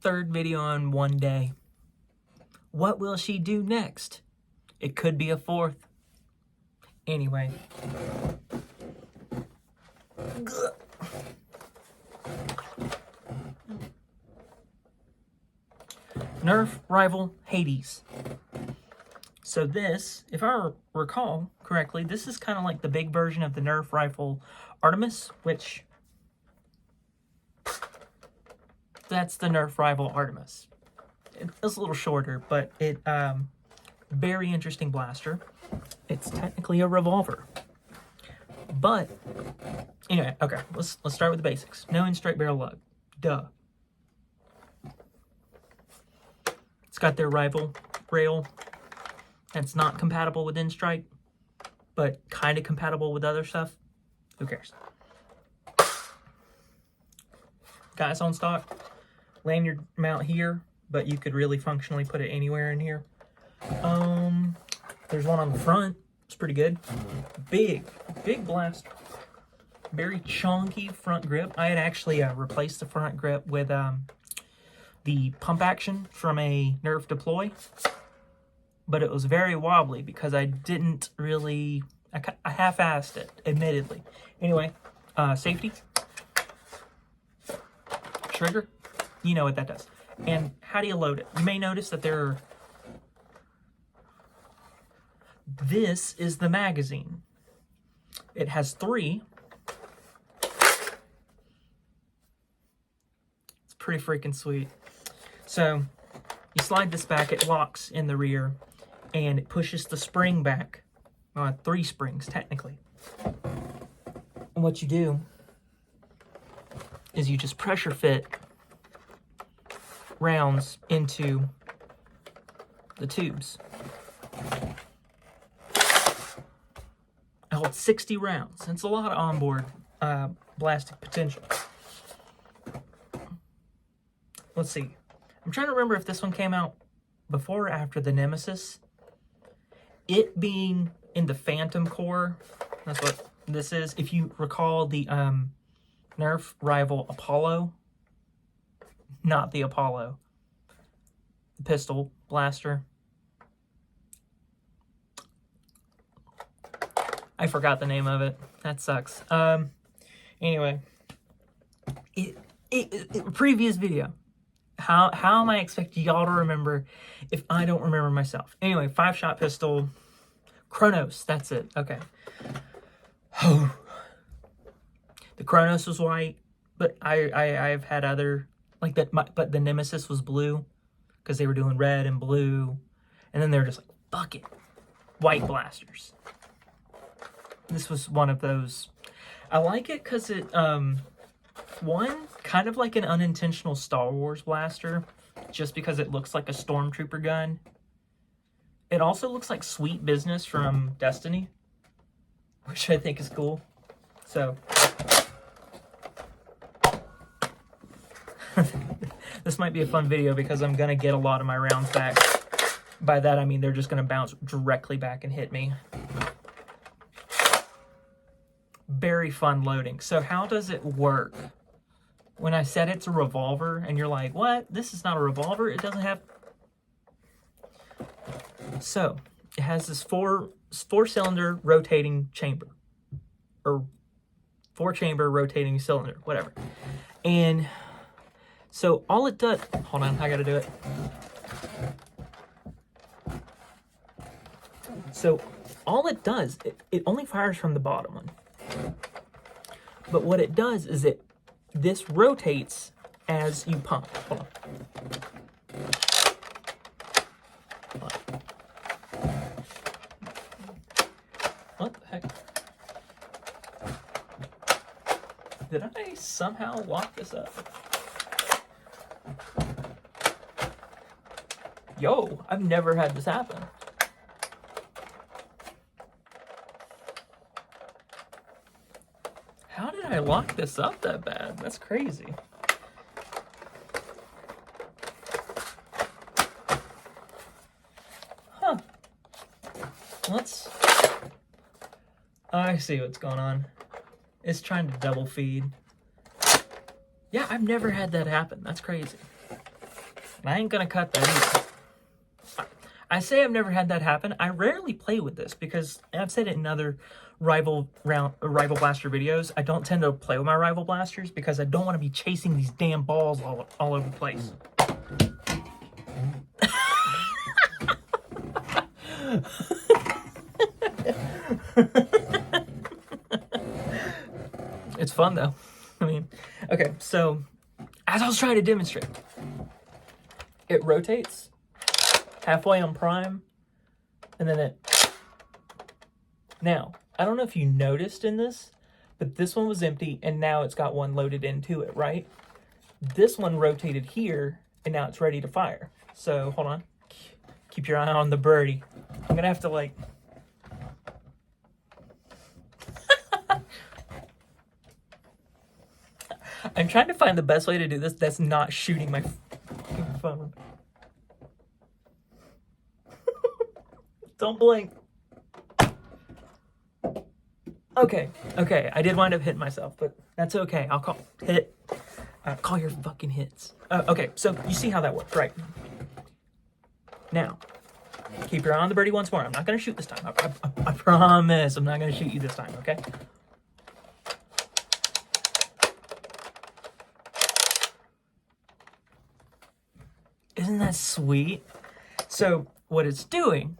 third video in one day. What will she do next? It could be a fourth. Anyway. Nerf Rival Hades. So this, if I recall correctly, this is kind of like the big version of the Nerf Rival Artemis, which that's the Nerf Rival Artemis. It's a little shorter, but it very interesting blaster. It's technically a revolver. But anyway, okay, let's start with the basics. No in-straight barrel lug. Duh. It's got their rival rail that's not compatible with in-strike, but kind of compatible with other stuff. Who cares? Got its own stock. Lanyard mount here, but you could really functionally put it anywhere in here. There's one on the front. It's pretty good. Big blaster. Very chunky front grip. I had actually replaced the front grip with the pump action from a Nerf deploy, but it was very wobbly because I didn't really, I half-assed it, admittedly. Anyway, safety, trigger, you know what that does. And how do you load it? You may notice that this is the magazine. It has 3. It's pretty freaking sweet. So you slide this back, it locks in the rear, and it pushes the spring back. 3 springs, technically. And what you do is you just pressure fit rounds into the tubes. I hold 60 rounds. It's a lot of onboard blasting potential. Let's see. I'm trying to remember if this one came out before or after the Nemesis. It being in the Phantom core, that's what this is. If you recall the Nerf Rival Apollo, not the Apollo, the pistol blaster. I forgot the name of it. That sucks. Anyway, previous video. How am I expecting y'all to remember if I don't remember myself? Anyway, 5-shot pistol. Chronos, that's it. Okay. The Chronos was white, but I've had other like that. But the Nemesis was blue because they were doing red and blue, and then they were just like, fuck it, white blasters. This was one of those. I like it because it one, kind of like an unintentional Star Wars blaster, just because it looks like a stormtrooper gun. It also looks like Sweet Business from Destiny, which I think is cool. So, this might be a fun video because I'm going to get a lot of my rounds back. By that, I mean they're just going to bounce directly back and hit me. Very fun loading. So how does it work? When I said it's a revolver, and you're like, what? This is not a revolver. It doesn't have... So, it has this four-cylinder rotating chamber. Or 4-chamber rotating cylinder, whatever. And so all it does... Hold on, I gotta do it. So all it does, it only fires from the bottom one. But what it does is this rotates as you pump. Hold on. What the heck? Did I somehow lock this up? Yo, I've never had this happen. How did I lock this up that bad? That's crazy. Huh. I see what's going on. It's trying to double feed. Yeah, I've never had that happen. That's crazy. And I ain't gonna cut that either. I say I've never had that happen. I rarely play with this because, and I've said it in other Rival Blaster videos, I don't tend to play with my Rival Blasters because I don't want to be chasing these damn balls all over the place. It's fun though. I mean, okay, so as I was trying to demonstrate, it rotates halfway on prime, and then it... Now, I don't know if you noticed in this, but this one was empty, and now it's got one loaded into it, right? This one rotated here, and now it's ready to fire. So, hold on. Keep your eye on the birdie. I'm gonna have to, like... I'm trying to find the best way to do this that's not shooting my phone. Don't blink. Okay, I did wind up hitting myself, but that's okay. I'll call your fucking hits. Okay, so you see how that works, right? Now, keep your eye on the birdie once more. I'm not going to shoot this time. I promise I'm not going to shoot you this time, okay? Isn't that sweet? So what it's doing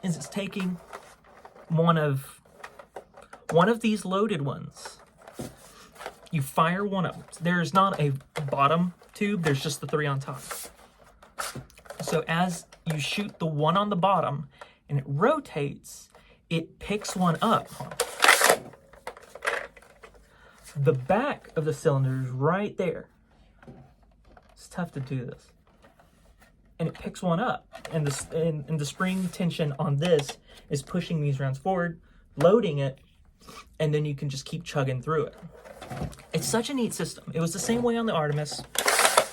is it's taking one of these loaded ones. You fire one of them. There's not a bottom tube, there's just the 3 on top. So as you shoot the one on the bottom and it rotates, it picks one up. The back of the cylinder is right there. It's tough to do this. And it picks one up, and the spring tension on this is pushing these rounds forward, loading it, and then you can just keep chugging through it. It's such a neat system. It was the same way on the Artemis.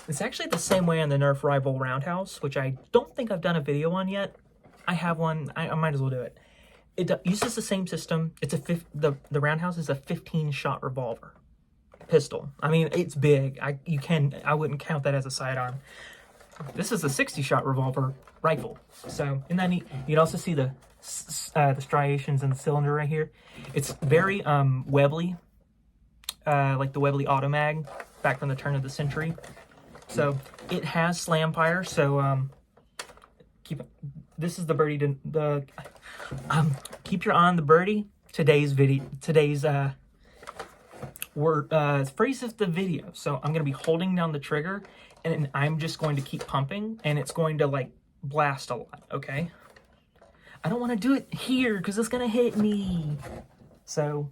It's actually the same way on the Nerf Rival Roundhouse, which I don't think I've done a video on yet. I have one. I might as well do it. It uses the same system. It's the Roundhouse is a 15-shot revolver pistol. I mean, it's big. I wouldn't count that as a sidearm. This is a 60-shot revolver rifle. So, isn't that neat? You'd also see the striations in the cylinder right here. It's very Webley, like the Webley Automag back from the turn of the century. So it has slam fire. So this is the birdie. Keep your eye on the birdie. Today's phrase of the video. So I'm gonna be holding down the trigger, and I'm just going to keep pumping, and it's going to like blast a lot. Okay. I don't want to do it here because it's gonna hit me. So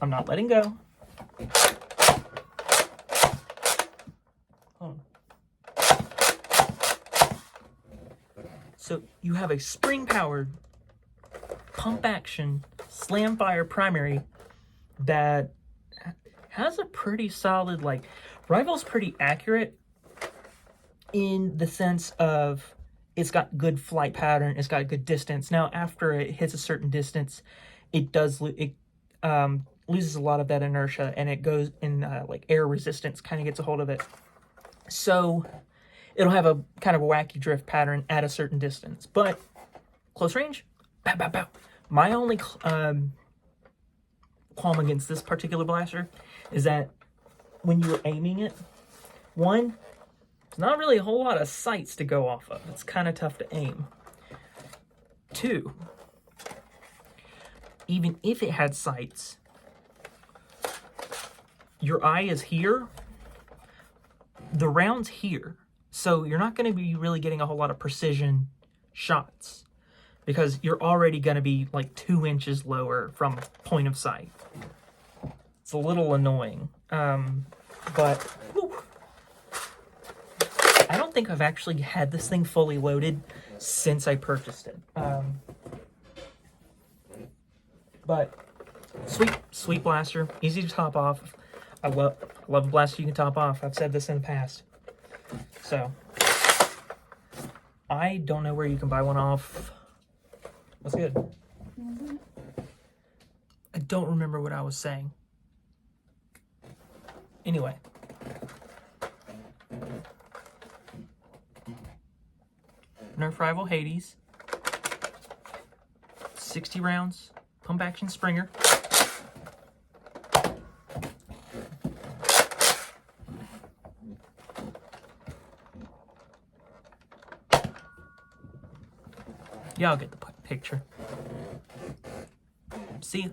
I'm not letting go. Hold on. So you have a spring-powered pump action slam fire primary that has a pretty solid, like, Rival's pretty accurate in the sense of it's got good flight pattern, it's got good distance. Now, after it hits a certain distance, it loses a lot of that inertia, and it goes in like air resistance, kind of gets a hold of it. So it'll have a kind of a wacky drift pattern at a certain distance, but close range, pow, pow, pow. My only qualm against this particular blaster is that when you're aiming it, one, there's not really a whole lot of sights to go off of. It's kind of tough to aim. Two, even if it had sights, your eye is here, the round's here. So you're not going to be really getting a whole lot of precision shots because you're already going to be like 2 inches lower from point of sight. It's a little annoying. But whew, I don't think I've actually had this thing fully loaded since I purchased it. But sweet blaster, easy to top off. I love a blaster you can top off. I've said this in the past. So I don't know where you can buy one off. What's good? I don't remember what I was saying. Anyway, Nerf Rival Hades. 60 rounds, pump action Springer. Y'all get the picture. See ya.